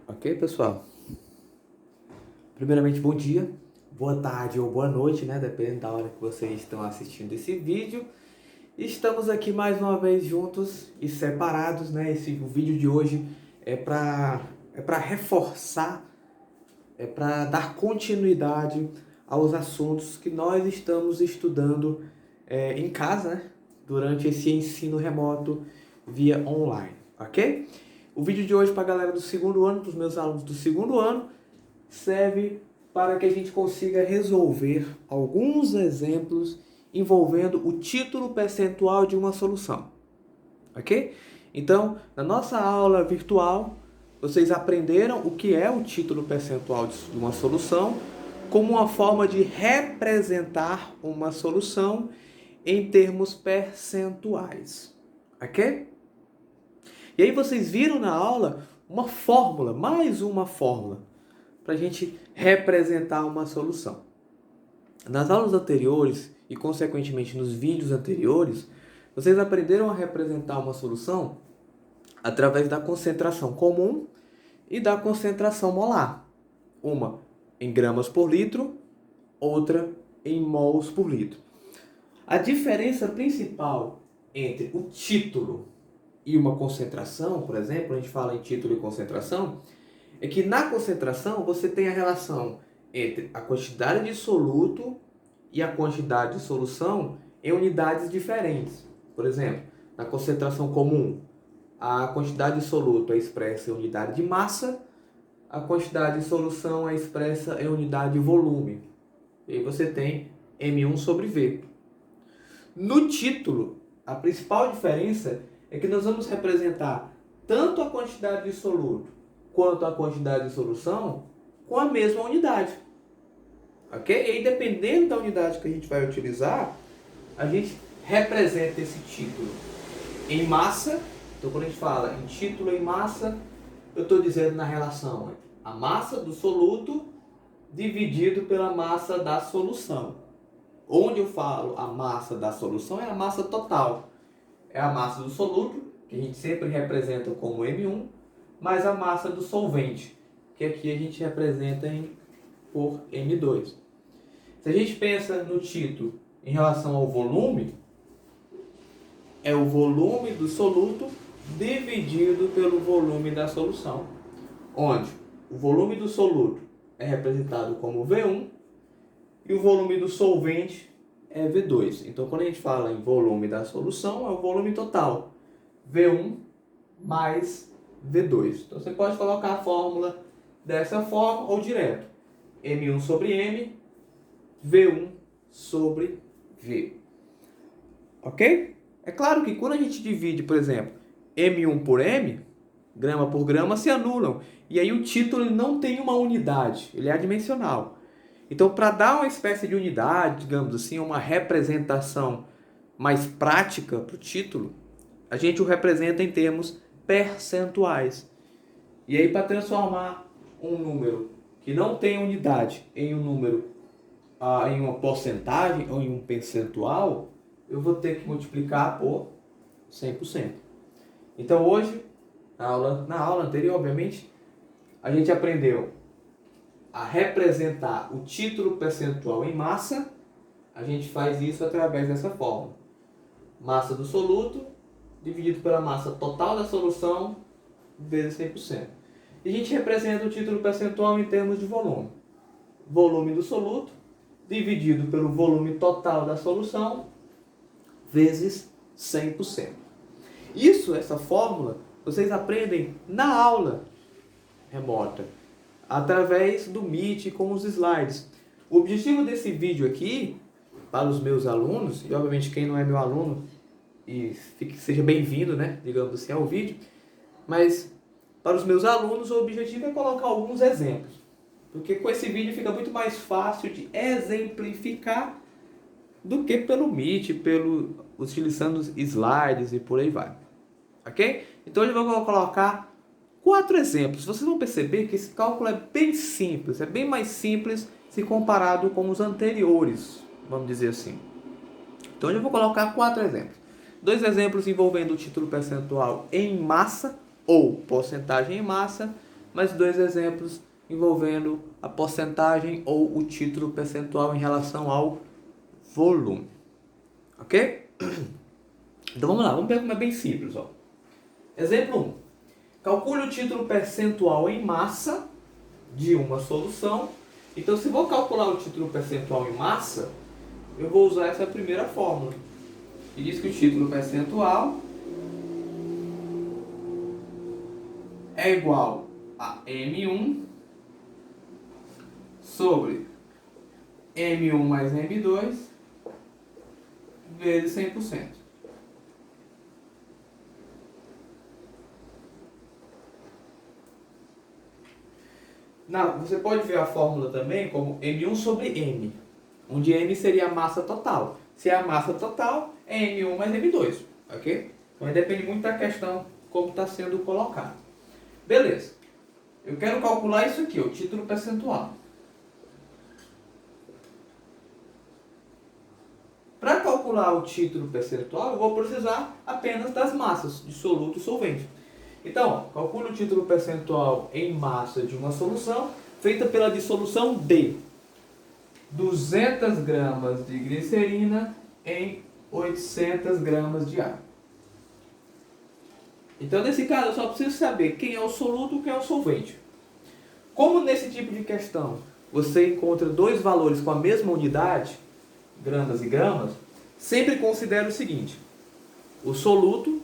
Ok, pessoal? Primeiramente, bom dia, boa tarde ou boa noite, né? Dependendo da hora que vocês estão assistindo esse vídeo. Estamos aqui mais uma vez juntos e separados, né? O vídeo de hoje é para reforçar, é para dar continuidade aos assuntos que nós estamos estudando em casa, né? Durante esse ensino remoto via online, ok? O vídeo de hoje para a galera do segundo ano, para os meus alunos do segundo ano, serve para que a gente consiga resolver alguns exemplos envolvendo o título percentual de uma solução, ok? Então, na nossa aula virtual, vocês aprenderam o que é o título percentual de uma solução como uma forma de representar uma solução em termos percentuais, ok? E aí vocês viram na aula uma fórmula, mais uma fórmula, para a gente representar uma solução. Nas aulas anteriores e, consequentemente, nos vídeos anteriores, vocês aprenderam a representar uma solução através da concentração comum e da concentração molar. Uma em gramas por litro, outra em mols por litro. A diferença principal entre o título e uma concentração, por exemplo, a gente fala em título e concentração, é que na concentração você tem a relação entre a quantidade de soluto e a quantidade de solução em unidades diferentes. Por exemplo, na concentração comum, a quantidade de soluto é expressa em unidade de massa, a quantidade de solução é expressa em unidade de volume. E aí você tem M1 sobre V. No título, a principal diferença é que nós vamos representar tanto a quantidade de soluto quanto a quantidade de solução com a mesma unidade. Ok? E aí, dependendo da unidade que a gente vai utilizar, a gente representa esse título em massa. Então, quando a gente fala em título em massa, eu estou dizendo na relação entre a massa do soluto dividido pela massa da solução. Onde eu falo a massa da solução é a massa total. É a massa do soluto, que a gente sempre representa como M1, mais a massa do solvente, que aqui a gente representa por M2. Se a gente pensa no título em relação ao volume, é o volume do soluto dividido pelo volume da solução, onde o volume do soluto é representado como V1 e o volume do solvente é V2. Então, quando a gente fala em volume da solução, é o volume total, V1 mais V2. Então, você pode colocar a fórmula dessa forma ou direto. M1 sobre M, V1 sobre V. Ok? É claro que quando a gente divide, por exemplo, M1 por M, grama por grama, se anulam. E aí o título não tem uma unidade, ele é adimensional. Então, para dar uma espécie de unidade, digamos assim, uma representação mais prática para o título, a gente o representa em termos percentuais. E aí, para transformar um número que não tem unidade em um número, em uma porcentagem ou em um percentual, eu vou ter que multiplicar por 100%. Então, hoje, na aula anterior, obviamente, a gente aprendeu a representar o título percentual em massa. A gente faz isso através dessa fórmula. Massa do soluto dividido pela massa total da solução vezes 100%. E a gente representa o título percentual em termos de volume. Volume do soluto dividido pelo volume total da solução vezes 100%. Essa fórmula, vocês aprendem na aula remota, através do Meet com os slides. O objetivo desse vídeo aqui, para os meus alunos, e obviamente quem não é meu aluno, seja bem-vindo, né, digamos assim, ao vídeo, mas para os meus alunos o objetivo é colocar alguns exemplos, porque com esse vídeo fica muito mais fácil de exemplificar do que pelo Meet, utilizando os slides e por aí vai. Ok? Então eu vou colocar 4 exemplos. Vocês vão perceber que esse cálculo é bem simples, é bem mais simples se comparado com os anteriores, vamos dizer assim. Então eu vou colocar 4 exemplos. 2 exemplos envolvendo o título percentual em massa ou porcentagem em massa mas 2 exemplos envolvendo a porcentagem ou o título percentual em relação ao volume. Ok? Então vamos lá, vamos ver como é bem simples. Ó. Exemplo 1. Calcule o título percentual em massa de uma solução. Então, se eu vou calcular o título percentual em massa, eu vou usar essa primeira fórmula. Que diz que o título percentual é igual a M1 sobre M1 mais M2 vezes 100%. Você pode ver a fórmula também como M1 sobre M, onde M seria a massa total. Se é a massa total, é M1 mais M2, ok? Então depende muito da questão como está sendo colocado. Beleza. Eu quero calcular isso aqui, o título percentual. Para calcular o título percentual, eu vou precisar apenas das massas de soluto e solvente. Então, calcule o título percentual em massa de uma solução feita pela dissolução de 200 gramas de glicerina em 800 gramas de água. Então, nesse caso, eu só preciso saber quem é o soluto e quem é o solvente. Como nesse tipo de questão você encontra 2 valores com a mesma unidade, gramas e gramas, sempre considere o seguinte: o soluto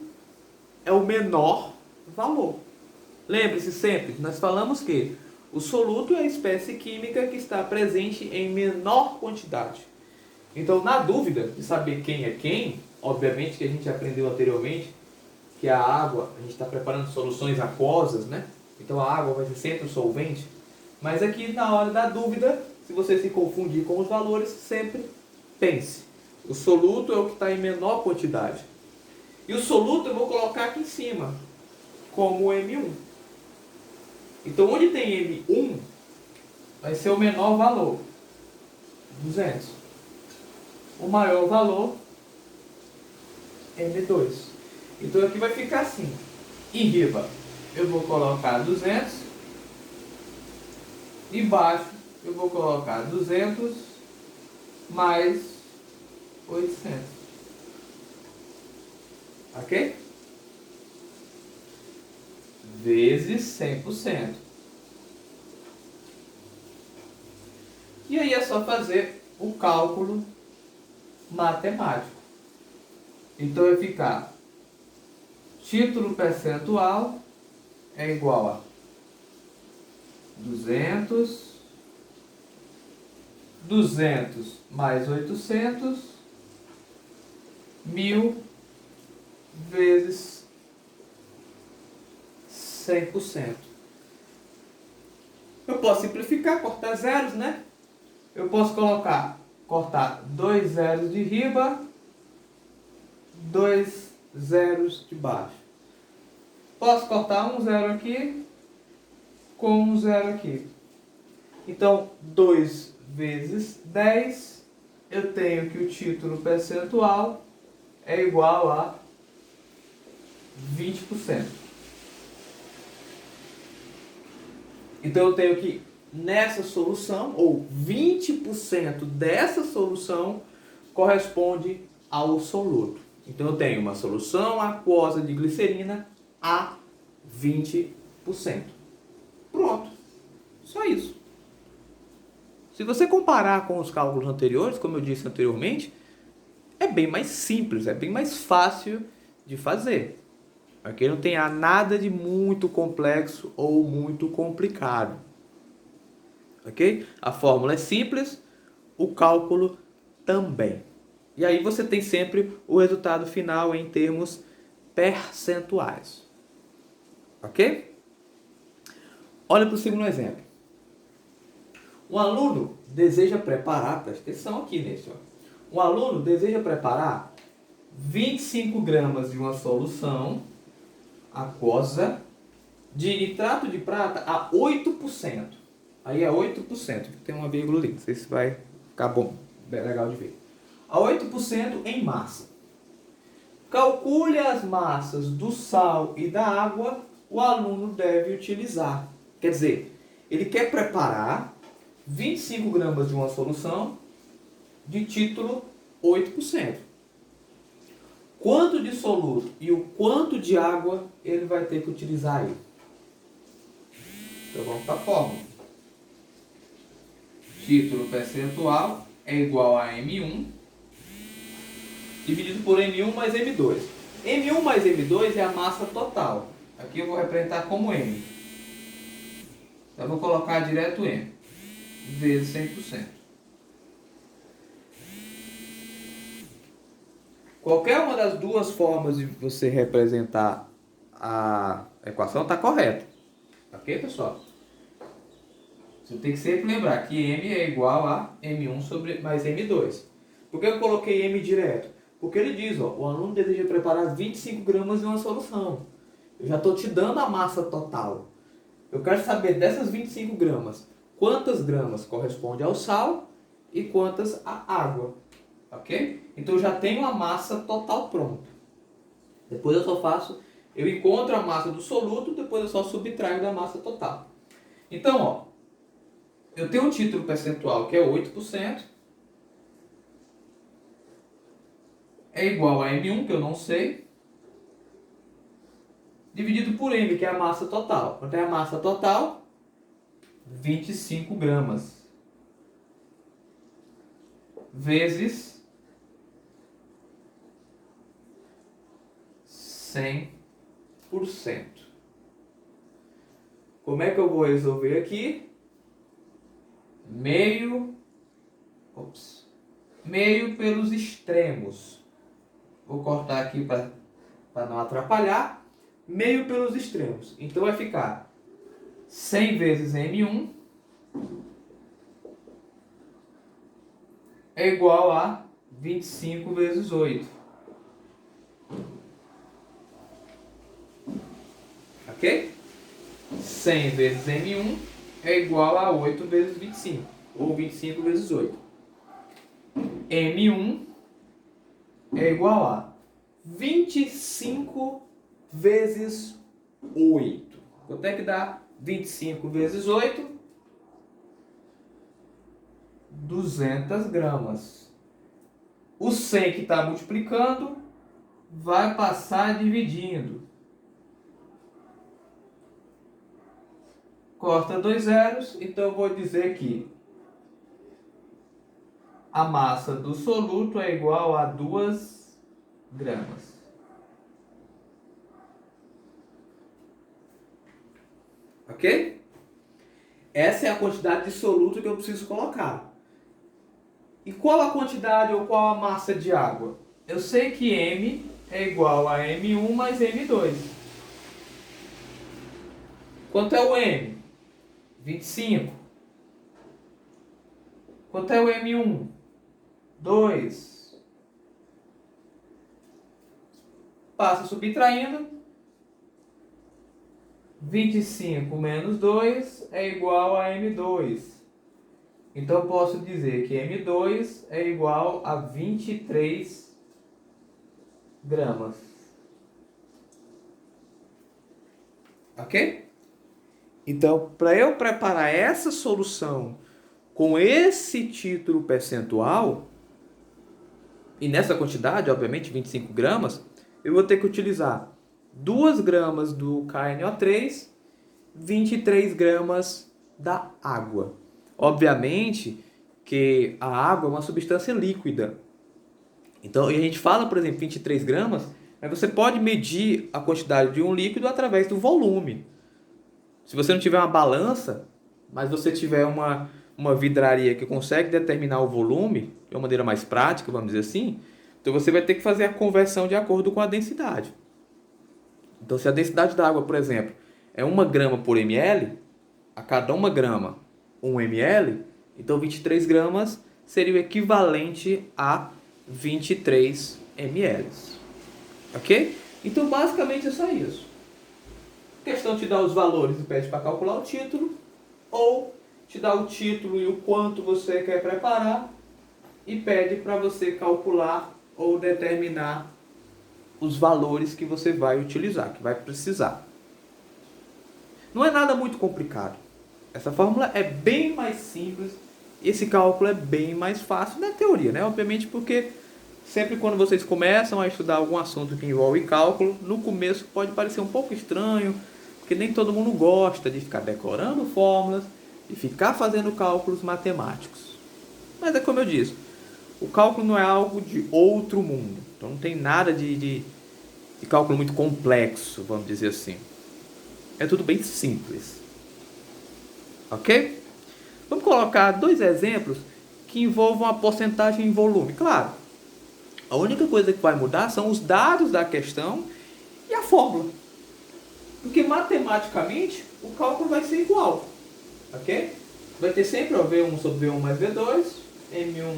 é o menor valor. Lembre-se sempre, nós falamos que o soluto é a espécie química que está presente em menor quantidade. Então, na dúvida de saber quem é quem, obviamente que a gente aprendeu anteriormente que a água, a gente está preparando soluções aquosas, né? Então a água vai ser sempre o solvente. Mas aqui, na hora da dúvida, se você se confundir com os valores, sempre pense: o soluto é o que está em menor quantidade. E o soluto eu vou colocar aqui em cima, como M1. Então, onde tem M1, vai ser o menor valor, 200. O maior valor, M2. Então, aqui vai ficar assim. Em riba, eu vou colocar 200. Embaixo, eu vou colocar 200 mais 800. Ok? Vezes 100%. E aí é só fazer o cálculo matemático. Então vai ficar título percentual é igual a 200 mais 800, 1000 vezes 100%. Eu posso simplificar, cortar zeros, né? Eu posso cortar 2 zeros de riba, 2 zeros de baixo. Posso cortar um zero aqui com um zero aqui. Então, 2 vezes 10, eu tenho que o título percentual é igual a 20%. Então, eu tenho que, nessa solução, ou 20% dessa solução, corresponde ao soluto. Então, eu tenho uma solução aquosa de glicerina a 20%. Pronto. Só isso. Se você comparar com os cálculos anteriores, como eu disse anteriormente, é bem mais simples, é bem mais fácil de fazer. Aqui não tem nada de muito complexo ou muito complicado. Ok? A fórmula é simples, o cálculo também. E aí você tem sempre o resultado final em termos percentuais. Ok? Olha para o segundo exemplo. Um aluno deseja preparar, presta atenção aqui nesse, ó. Um aluno deseja preparar 25 gramas de uma solução aquosa de nitrato de prata a 8%. Aí é 8%, tem uma vírgula ali, não sei se vai ficar bom, bem legal de ver. A 8% em massa. Calcule as massas do sal e da água o aluno deve utilizar. Quer dizer, ele quer preparar 25 gramas de uma solução de título 8%. Quanto de soluto e o quanto de água ele vai ter que utilizar aí? Então vamos para a fórmula. Título percentual é igual a M1 dividido por M1 mais M2. M1 mais M2 é a massa total. Aqui eu vou representar como M. Então eu vou colocar direto M vezes 100%. Qualquer uma das duas formas de você representar a equação está correta. Ok, pessoal? Você tem que sempre lembrar que M é igual a M1 sobre mais M2. Por que eu coloquei M direto? Porque ele diz, ó, o aluno deseja preparar 25 gramas de uma solução. Eu já estou te dando a massa total. Eu quero saber dessas 25 gramas, quantas gramas corresponde ao sal e quantas à água. Ok? Então eu já tenho a massa total pronta. Depois eu só faço, eu encontro a massa do soluto, depois eu só subtraio da massa total. Então, ó, eu tenho um título percentual que é 8%, é igual a M1, que eu não sei, dividido por M, que é a massa total. Quanto é a massa total? 25 gramas. Vezes 100%. Como é que eu vou resolver aqui? Meio pelos extremos. Vou cortar aqui para não atrapalhar. Meio pelos extremos. Então vai ficar 100 vezes M1 é igual a 25 vezes 8. Ok? 100 vezes M1 é igual a 8 vezes 25. Ou 25 vezes 8. M1 é igual a 25 vezes 8. Quanto é que dá 25 vezes 8? 200 gramas. O 100 que está multiplicando vai passar dividindo. Corta 2 zeros, então eu vou dizer que a massa do soluto é igual a 2 gramas. Ok? Essa é a quantidade de soluto que eu preciso colocar. E qual a quantidade ou qual a massa de água? Eu sei que M é igual a M1 mais M2. Quanto é o M? 25. Quanto é o M1? 2. Passa subtraindo. 25 menos 2 é igual a M2. Então eu posso dizer que M2 é igual a 23 gramas. Ok? Então, para eu preparar essa solução com esse título percentual, e nessa quantidade, obviamente 25 gramas, eu vou ter que utilizar 2 gramas do KNO3, 23 gramas da água. Obviamente que a água é uma substância líquida. Então, a gente fala, por exemplo, 23 gramas, mas você pode medir a quantidade de um líquido através do volume. Se você não tiver uma balança, mas você tiver uma vidraria que consegue determinar o volume de uma maneira mais prática, vamos dizer assim, então você vai ter que fazer a conversão de acordo com a densidade. Então, se a densidade da água, por exemplo, é 1 grama por ml, a cada 1 grama, 1 ml, então 23 gramas seria o equivalente a 23 ml. Ok? Então, basicamente é só isso. A questão te dá os valores e pede para calcular o título, ou te dá o título e o quanto você quer preparar e pede para você calcular ou determinar os valores que você vai utilizar, que vai precisar. Não é nada muito complicado. Essa fórmula é bem mais simples. Esse cálculo é bem mais fácil na teoria, né? Obviamente porque sempre quando vocês começam a estudar algum assunto que envolve cálculo, no começo pode parecer um pouco estranho, porque nem todo mundo gosta de ficar decorando fórmulas e ficar fazendo cálculos matemáticos. Mas é como eu disse, o cálculo não é algo de outro mundo. Então não tem nada de cálculo muito complexo, vamos dizer assim. É tudo bem simples. Ok? Vamos colocar dois exemplos que envolvam a porcentagem em volume. Claro, a única coisa que vai mudar são os dados da questão e a fórmula. Porque matematicamente o cálculo vai ser igual. Ok? Vai ter sempre o V1 sobre V1 mais V2, M1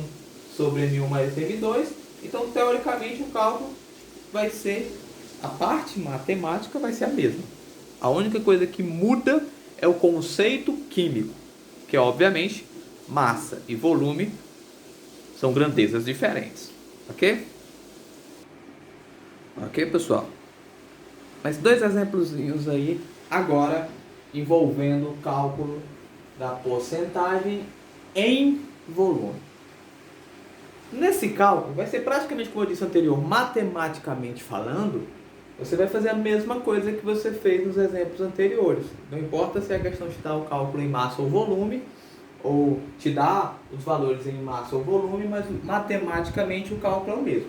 sobre M1 mais M2. Então, teoricamente, o cálculo vai ser, a parte matemática vai ser a mesma. A única coisa que muda é o conceito químico, que é, obviamente, massa e volume são grandezas diferentes. Ok? Ok, pessoal? Mas dois exemplozinhos aí, agora, envolvendo o cálculo da porcentagem em volume. Nesse cálculo, vai ser praticamente como eu disse anterior, matematicamente falando, você vai fazer a mesma coisa que você fez nos exemplos anteriores. Não importa se a questão te dá o cálculo em massa ou volume, ou te dá os valores em massa ou volume, mas matematicamente o cálculo é o mesmo.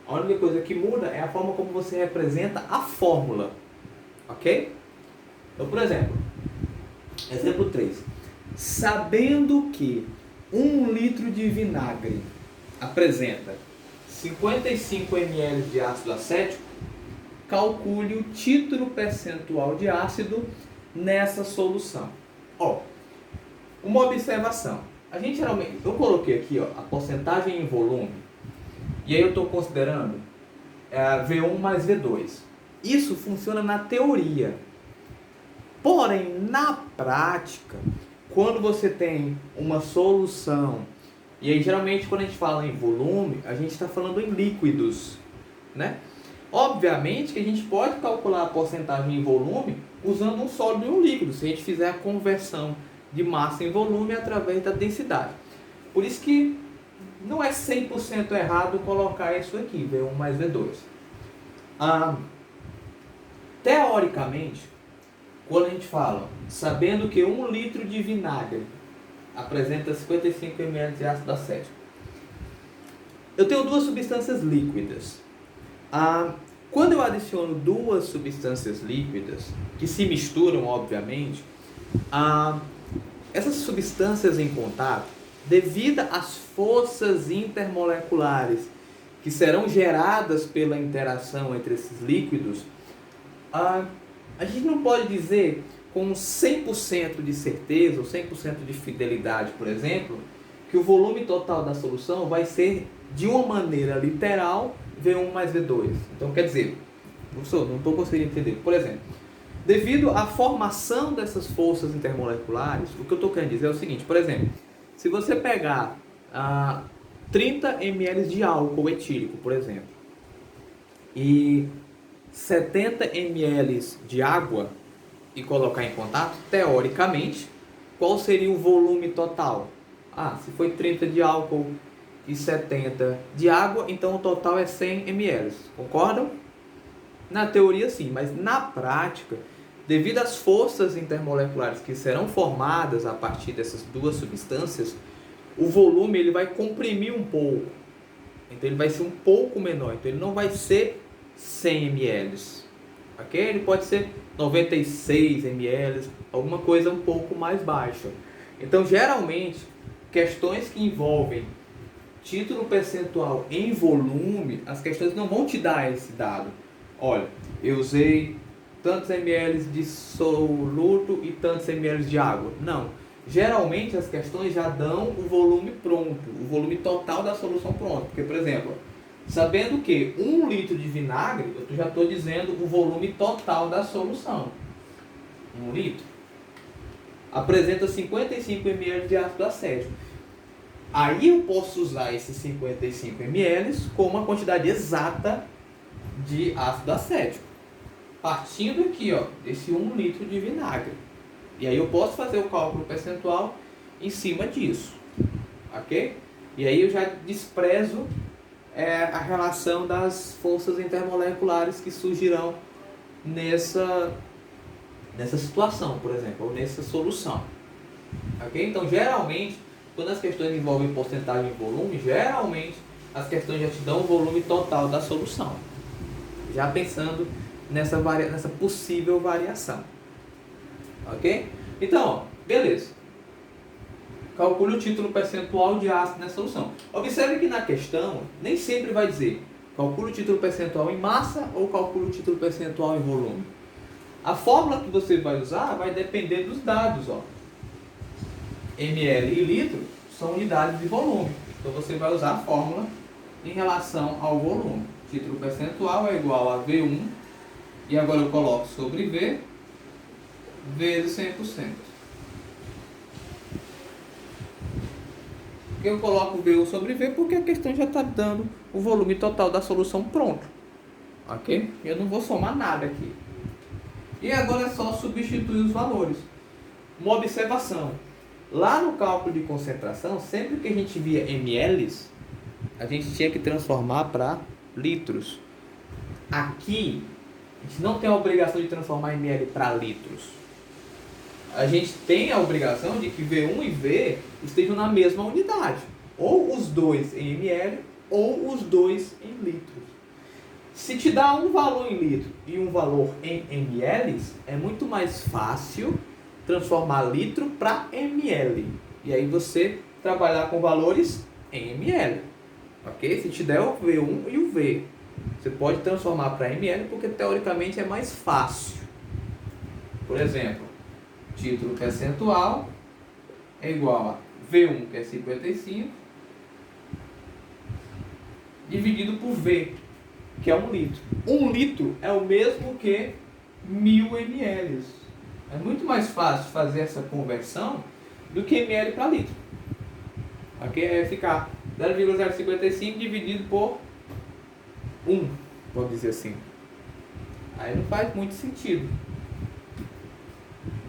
A única coisa que muda é a forma como você representa a fórmula. Ok? Então, por exemplo, exemplo 3. Sabendo que 1 litro de vinagre apresenta 55 ml de ácido acético, calcule o título percentual de ácido nessa solução. Ó, uma observação. A gente geralmente, eu coloquei aqui, ó, a porcentagem em volume, e aí eu estou considerando V1 mais V2. Isso funciona na teoria. Porém, na prática, quando você tem uma solução, e aí geralmente quando a gente fala em volume, a gente está falando em líquidos, né? Obviamente que a gente pode calcular a porcentagem em volume usando um sólido e um líquido, se a gente fizer a conversão de massa em volume através da densidade. Por isso que não é 100% errado colocar isso aqui, V1 mais V2. Teoricamente, quando a gente fala, sabendo que 1 litro de vinagre apresenta 55 ml de ácido acético, eu tenho duas substâncias líquidas. Quando eu adiciono duas substâncias líquidas, que se misturam, obviamente, essas substâncias em contato, devido às forças intermoleculares que serão geradas pela interação entre esses líquidos, a gente não pode dizer com 100% de certeza ou 100% de fidelidade, por exemplo, que o volume total da solução vai ser de uma maneira literal V1 mais V2. Então, quer dizer, professor, não estou conseguindo entender. Por exemplo, devido à formação dessas forças intermoleculares, o que eu estou querendo dizer é o seguinte, por exemplo, se você pegar 30 ml de álcool etílico, por exemplo, e 70 ml de água e colocar em contato, teoricamente, qual seria o volume total? Se foi 30 de álcool e 70 de água, então o total é 100 ml. Concordam? Na teoria sim, mas na prática, devido às forças intermoleculares que serão formadas a partir dessas duas substâncias, o volume ele vai comprimir um pouco. Então ele vai ser um pouco menor. Então ele não vai ser 100 ml. Ok? Ele pode ser 96 ml, alguma coisa um pouco mais baixa. Então geralmente, questões que envolvem título percentual em volume, as questões não vão te dar esse dado. Olha, eu usei tantos ml de soluto e tantos ml de água. Não. Geralmente as questões já dão o volume pronto, o volume total da solução pronto. Porque, por exemplo, sabendo que 1 litro de vinagre, eu já estou dizendo o volume total da solução. 1 litro apresenta 55 ml de ácido acético. Aí eu posso usar esses 55 ml como uma quantidade exata de ácido acético. Partindo aqui, ó, desse 1 litro de vinagre. E aí eu posso fazer o cálculo percentual em cima disso, ok? E aí eu já desprezo a relação das forças intermoleculares que surgirão nessa situação, por exemplo, ou nessa solução. Ok? Então, geralmente, quando as questões envolvem porcentagem e volume, geralmente as questões já te dão o volume total da solução, já pensando nessa possível variação. Ok? Então, beleza. Calcule o título percentual de ácido nessa solução. Observe que na questão, nem sempre vai dizer calcule o título percentual em massa ou calcule o título percentual em volume. A fórmula que você vai usar vai depender dos dados. Ó. ml e litro são unidades de volume. Então você vai usar a fórmula em relação ao volume. Título percentual é igual a V1, e agora eu coloco sobre V, vezes 100%. Eu coloco V1 sobre V porque a questão já está dando o volume total da solução pronto. Ok? Eu não vou somar nada aqui. E agora é só substituir os valores. Uma observação. Lá no cálculo de concentração, sempre que a gente via ml, a gente tinha que transformar para litros. Aqui, a gente não tem a obrigação de transformar ml para litros. A gente tem a obrigação de que V1 e V estejam na mesma unidade. Ou os dois em ml, ou os dois em litros. Se te dá um valor em litro e um valor em ml, é muito mais fácil transformar litro para ml. E aí você trabalhar com valores em ml. Ok? Se te der o V1 e o V, você pode transformar para ml porque teoricamente é mais fácil. Por exemplo, título percentual é igual a V1, que é 55, dividido por V, que é 1 litro. 1 litro é o mesmo que 1000 ml. É muito mais fácil fazer essa conversão do que ml para litro. Ok? É ficar 0,055 dividido por 1, vamos dizer assim. Aí não faz muito sentido.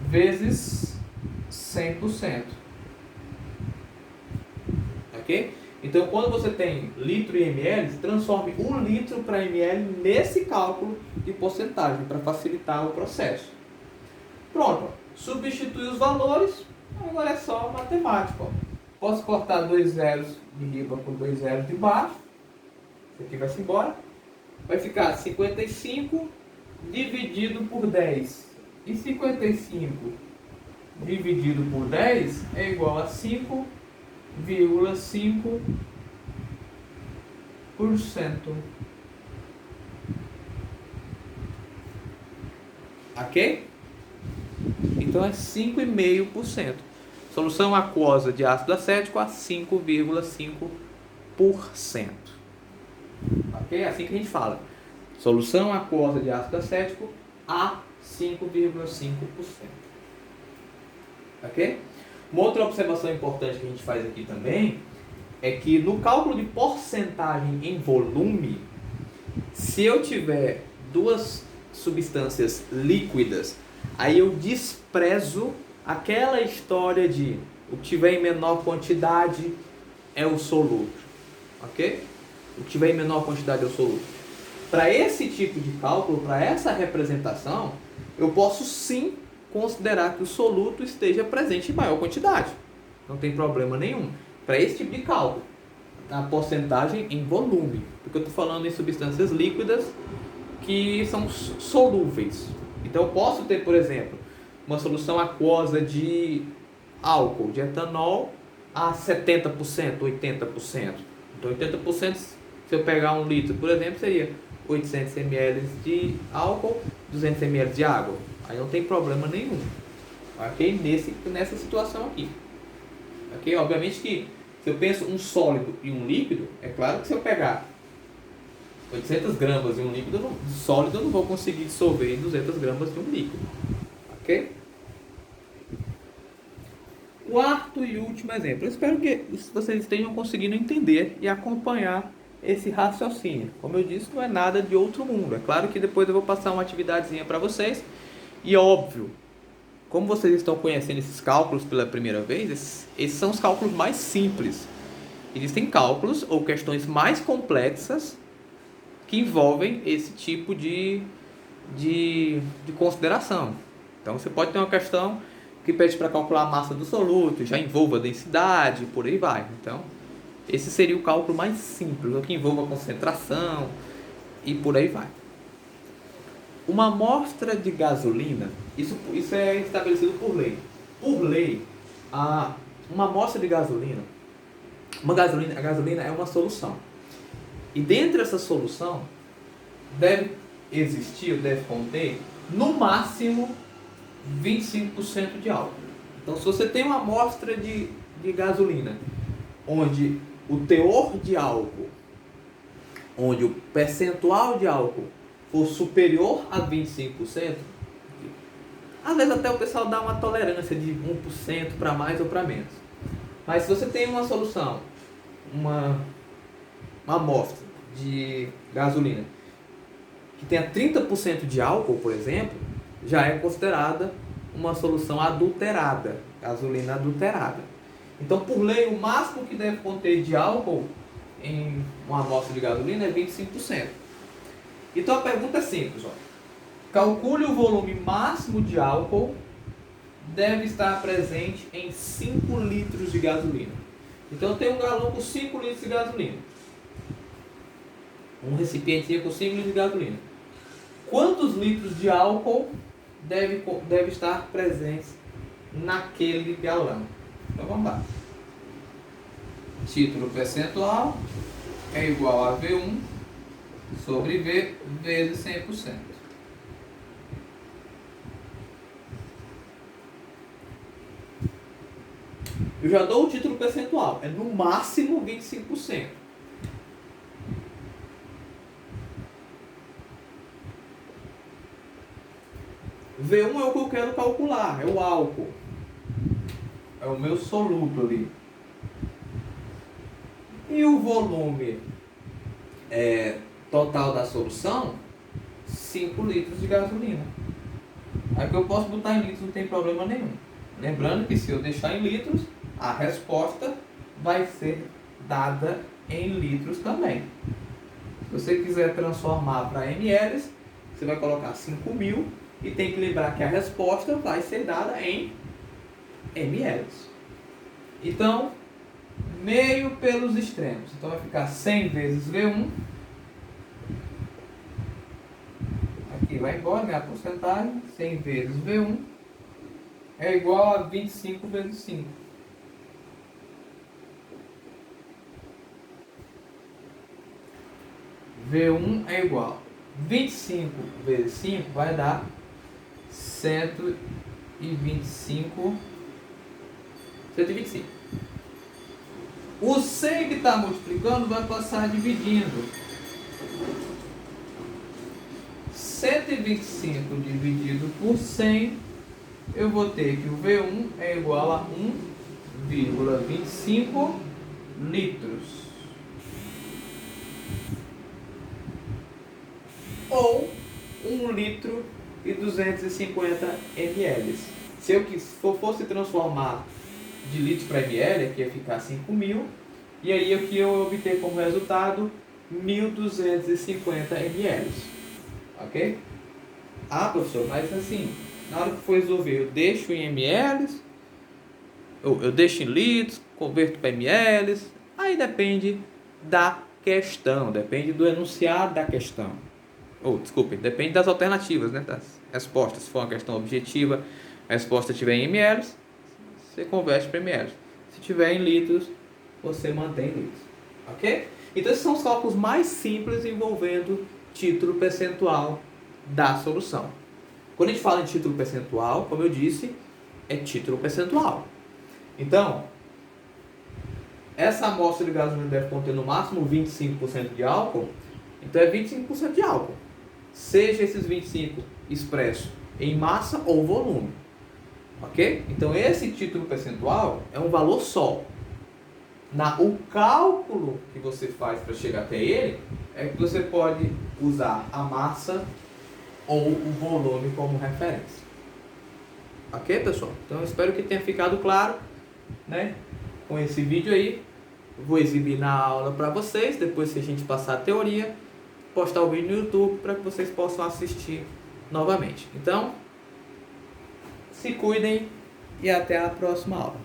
Vezes 100%. Ok? Então, quando você tem litro e ml, transforme 1 litro para ml nesse cálculo de porcentagem, para facilitar o processo. Pronto. Substitui os valores, agora é só matemática. Ó. Posso cortar 2 zeros de riba por 2 zeros de baixo. Isso aqui vai-se embora. Vai ficar 55 dividido por 10. E 55 dividido por 10 é igual a 5,5%. Ok? Então é 5,5%. Solução aquosa de ácido acético a 5,5%. Ok? É assim que a gente fala. Solução aquosa de ácido acético a 5,5%. Ok? Uma outra observação importante que a gente faz aqui também é que no cálculo de porcentagem em volume, se eu tiver duas substâncias líquidas, aí eu desprezo aquela história de o que tiver em menor quantidade é o soluto. Ok? O que tiver em menor quantidade é o soluto. Para esse tipo de cálculo, para essa representação, eu posso sim considerar que o soluto esteja presente em maior quantidade. Não tem problema nenhum. Para esse tipo de cálculo, a porcentagem em volume. Porque eu estou falando em substâncias líquidas que são solúveis. Então eu posso ter, por exemplo, uma solução aquosa de álcool, de etanol, a 70%, 80%. Então 80%, se eu pegar 1 litro, por exemplo, seria 800 ml de álcool, 200 ml de água. Aí não tem problema nenhum. Ok? Nessa situação aqui. Ok? Obviamente que se eu penso um sólido e um líquido, é claro que se eu pegar 800 gramas de um líquido sólido, eu não vou conseguir dissolver em 200 gramas de um líquido. Ok? Quarto e último exemplo. Eu espero que vocês estejam conseguindo entender e acompanhar esse raciocínio. Como eu disse, não é nada de outro mundo. É claro que depois eu vou passar uma atividadezinha para vocês. E óbvio, como vocês estão conhecendo esses cálculos pela primeira vez, esses são os cálculos mais simples. Existem cálculos ou questões mais complexas que envolvem esse tipo de consideração. Então você pode ter uma questão que pede para calcular a massa do soluto, já envolva a densidade, por aí vai. Então, esse seria o cálculo mais simples, o que envolva a concentração e por aí vai. Uma amostra de gasolina, isso é estabelecido por lei. Por lei, uma amostra de gasolina, a gasolina é uma solução. E dentro dessa solução, deve existir, deve conter, no máximo, 25% de álcool. Então, se você tem uma amostra de gasolina, onde o teor de álcool, onde o percentual de álcool for superior a 25%, às vezes até o pessoal dá uma tolerância de 1% para mais ou para menos. Mas se você tem uma solução, uma amostra de gasolina que tenha 30% de álcool, por exemplo, já é considerada uma solução adulterada, gasolina adulterada. Então, por lei, o máximo que deve conter de álcool em uma amostra de gasolina é 25%. Então, a pergunta é simples. Calcule o volume máximo de álcool deve estar presente em 5 litros de gasolina. Então, eu tenho um galão com 5 litros de gasolina. Um recipientezinho com 5 litros de gasolina. Quantos litros de álcool deve estar presentes naquele galão? Então vamos lá. Título percentual é igual a V1 sobre V vezes 100%. Eu já dou o título percentual, é no máximo 25%. V1 é o que eu quero calcular, é o álcool. É o meu soluto ali. E o volume total da solução, 5 litros de gasolina. Aqui eu posso botar em litros, não tem problema nenhum. Lembrando que se eu deixar em litros, a resposta vai ser dada em litros também. Se você quiser transformar para ml, você vai colocar 5.000 e tem que lembrar que a resposta vai ser dada em ml. Então, meio pelos extremos. Então vai ficar 100 vezes V1. Aqui vai embora, né, a porcentagem. 100 vezes V1 é igual a 25 vezes 5. V1 é igual. 25 vezes 5 vai dar 125. O 100 que está multiplicando vai passar dividindo. 125 dividido por 100, eu vou ter que o V1 é igual a 1,25 litros. Ou 1 litro e 250 ml. Se eu fosse transformar de litros para ml, aqui ia ficar 5.000, e aí aqui eu ia obter como resultado 1.250 ml. Ok? Ah, professor, mas assim, na hora que for resolver, eu deixo em ml, eu deixo em litros, converto para ml, aí depende da questão, depende do enunciado da questão. Depende das alternativas, né, das respostas. Se for uma questão objetiva, a resposta estiver em ml, você converte para ml. Se tiver em litros, você mantém em litros. Ok? Então, esses são os cálculos mais simples envolvendo título percentual da solução. Quando a gente fala em título percentual, como eu disse, é título percentual. Então, essa amostra de gasolina deve conter no máximo 25% de álcool, então é 25% de álcool. Seja esses 25 expresso em massa ou volume. Ok? Então, esse título percentual é um valor só. O cálculo que você faz para chegar até ele é que você pode usar a massa ou o volume como referência. Ok, pessoal? Então eu espero que tenha ficado claro, né? Com esse vídeo aí. Vou exibir na aula para vocês, depois que a gente passar a teoria, postar o vídeo no YouTube para que vocês possam assistir novamente. Então, se cuidem e até a próxima aula.